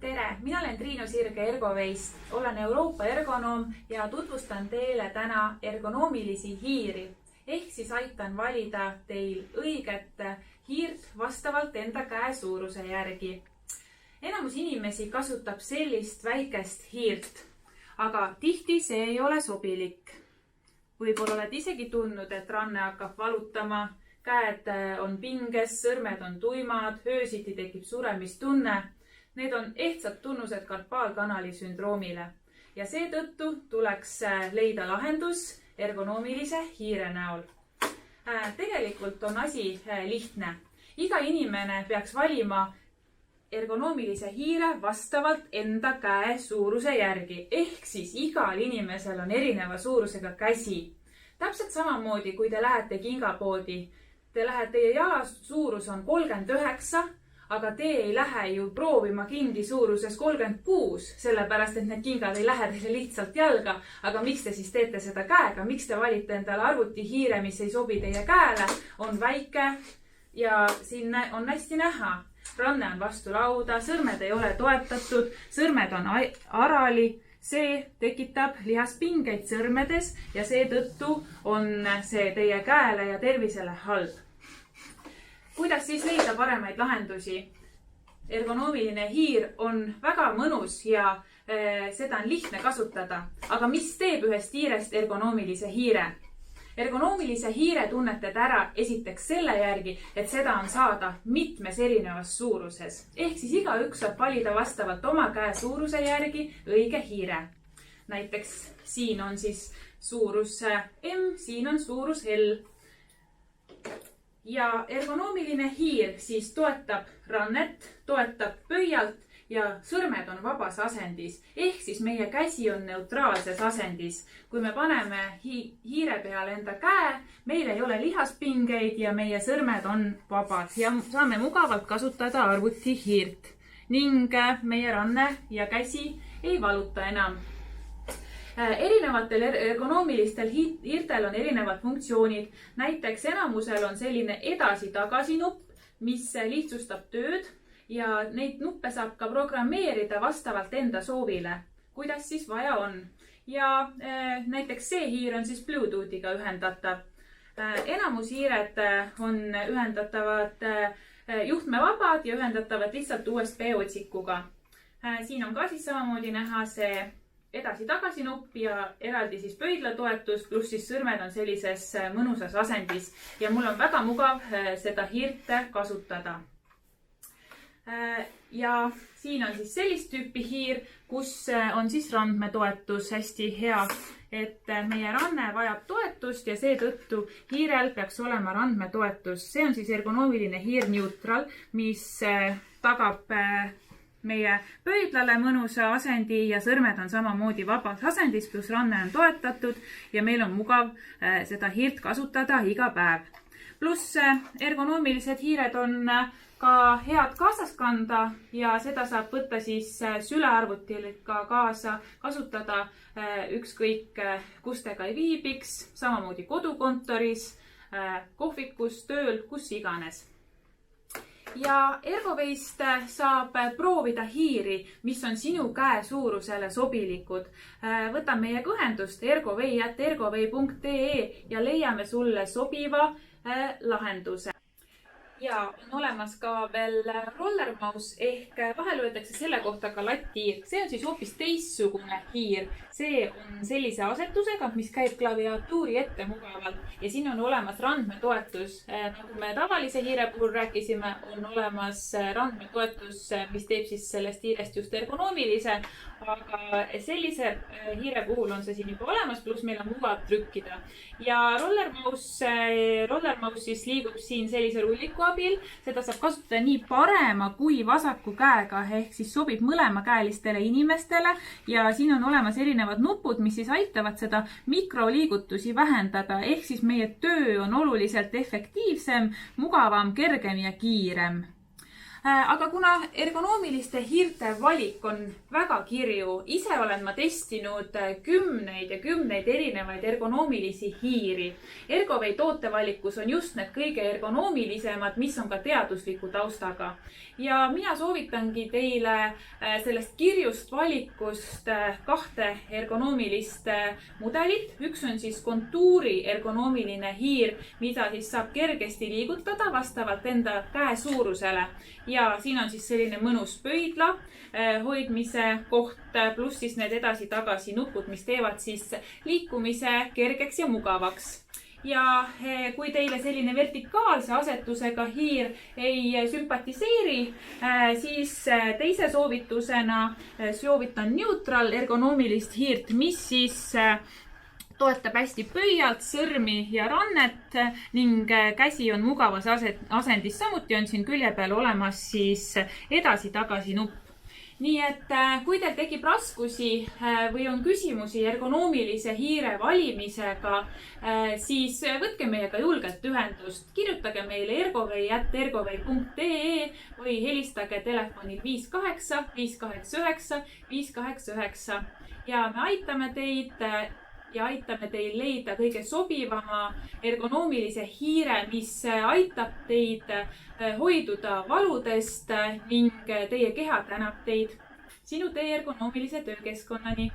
Tere, mina olen Triinu Sirge Ergoveist, olen Euroopa ergonoom ja tutvustan teile täna ergonoomilisi hiiri. Ehk siis aitan valida teil õiget hiirt vastavalt enda käe suuruse järgi. Enamus inimesi kasutab sellist väikest hiirt, aga tihti see ei ole sobilik. Võib-olla oled isegi tundnud, et ranne hakkab valutama, käed on pinges, sõrmed on tuimad, öösiti tekib suremistunne. Need on ehtsad tunnused karpaalkanali sündroomile ja seetõttu tuleks leida lahendus ergonoomilise hiire näol. Tegelikult on asi lihtne. Iga inimene peaks valima ergonoomilise hiire vastavalt enda käe suuruse järgi. Ehk siis igal inimesel on erineva suurusega käsi. Täpselt samamoodi, kui te lähete kingapoodi. Teie jala suurus on 39, aga te ei lähe ju proovima kingi suuruses 36, sellepärast, et need kingad ei lähe teile lihtsalt jalga. Aga miks te siis teete seda käega? Miks te valite endale arvutihiire, mis ei sobi teie käele, on väike ja siin on hästi näha. Ranne on vastu lauda, sõrmed ei ole toetatud, sõrmed on arali. See tekitab lihaspingeid sõrmedes ja seetõttu on see teie käele ja tervisele halb. Kuidas siis leida paremaid lahendusi? Ergonoomiline hiir on väga mõnus ja seda on lihtne kasutada. Aga mis teeb ühest hiirest ergonoomilise hiire? Ergonoomilise hiire tunnete ära esiteks selle järgi, et seda on saada mitmes erinevas suuruses. Ehk siis igaüks saab valida vastavalt oma käe suuruse järgi õige hiire. Näiteks siin on siis suurus M, siin on suurus L. Ja ergonoomiline hiir siis toetab rannet, toetab pöialt ja sõrmed on vabas asendis. Ehk siis meie käsi on neutraalses asendis. Kui me paneme hiire peale enda käe, meil ei ole lihaspingeid ja meie sõrmed on vabad ja saame mugavalt kasutada arvutihiirt. Ning meie ranne ja käsi ei valuta enam. Erinevatel ergonoomilistel hiirtel on erinevad funktsioonid. Näiteks enamusel on selline edasi-tagasi nupp, mis lihtsustab tööd ja neid nuppe saab ka programmeerida vastavalt enda soovile, kuidas siis vaja on. Ja näiteks see hiir on siis Bluetoothiga ühendatav. Enamus hiired on ühendatavad juhtmevabad ja ühendatavad lihtsalt USB otsikuga. Siin on ka siis samamoodi näha see edasi-tagasi nupp ja eraldi siis pöidlatoetus, pluss siis sõrmed on sellises mõnusas asendis ja mul on väga mugav seda hiirt kasutada. Ja siin on siis sellist tüüpi hiir, kus on siis randmetoetus hästi hea, et meie ranne vajab toetust ja seetõttu hiirel peaks olema randmetoetus. See on siis ergonoomiline hiir Neutral, mis tagab meie pöidlale mõnusa asendi ja sõrmed on samamoodi vabas asendis, pluss ranne on toetatud ja meil on mugav seda hiirt kasutada iga päev. Pluss ergonoomilised hiired on ka head kaasas kanda ja seda saab võtta siis sülearvutil ka kaasa, kasutada ükskõik kus te ka ei viibiks, samamoodi kodukontoris, kohvikus, tööl, kus iganes. Ja Ergoveist saab proovida hiiri, mis on sinu käe suurusele sobilikud. Võta meiega ühendust ergovei@ergovei.ee ja leiame sulle sobiva lahenduse. Ja on olemas ka veel rollermouse ehk vahel öeldakse selle kohta ka latthiir. See on siis hoopis teistsugune hiir. See on sellise asetusega, mis käib klaviatuuri ette mugavalt ja siin on olemas randmetoetus. Nagu me tavalise hiire puhul rääkisime, on olemas randmetoetus, mis teeb siis sellest hiirest just ergonoomilise, aga sellise hiire puhul on see siin juba olemas, pluss meil on mugav trükkida. Ja rollermouse siis liigub siin sellise rulliku abil. Seda saab kasutada nii parema kui vasaku käega, ehk siis sobib mõlemakäelistele inimestele ja siin on olemas erinevad nupud, mis siis aitavad seda mikroliigutusi vähendada, ehk siis meie töö on oluliselt efektiivsem, mugavam, kergem ja kiirem. Aga kuna ergonoomiliste hiirte valik on väga kirju, ise olen ma testinud kümneid ja kümneid erinevaid ergonoomilisi hiiri. Ergovei tootevalikus on just need kõige ergonoomilisemad, mis on ka teadusliku taustaga. Ja mina soovitangi teile sellest kirjust valikust kahte ergonoomilist mudelit. Üks on siis kontuuri ergonoomiline hiir, mida siis saab kergesti liigutada vastavalt enda käe suurusele. Ja siin on siis selline mõnus pöidla hoidmise koht, pluss siis need edasi-tagasi nupud, mis teevad siis liikumise kergeks ja mugavaks. Ja kui teile selline vertikaalse asetusega hiir ei sümpatiseeri, siis teise soovitusena soovitan neutral ergonoomilist hiirt, mis siis toetab hästi pöialt, sõrmi ja rannet ning käsi on mugavas asendis. Samuti on siin külje peal olemas siis edasi-tagasi nupp. Nii et kui teil tekib raskusi või on küsimusi ergonoomilise hiire valimisega, siis võtke meiega julgelt ühendust. Kirjutage meile ergovei@ergovei.ee või helistage telefonil 58 589 589 ja me aitame teil leida kõige sobivama ergonoomilise hiire, mis aitab teid hoiduda valudest ning teie keha tänab teid. Sinu tee ergonoomilise töökeskkonnani.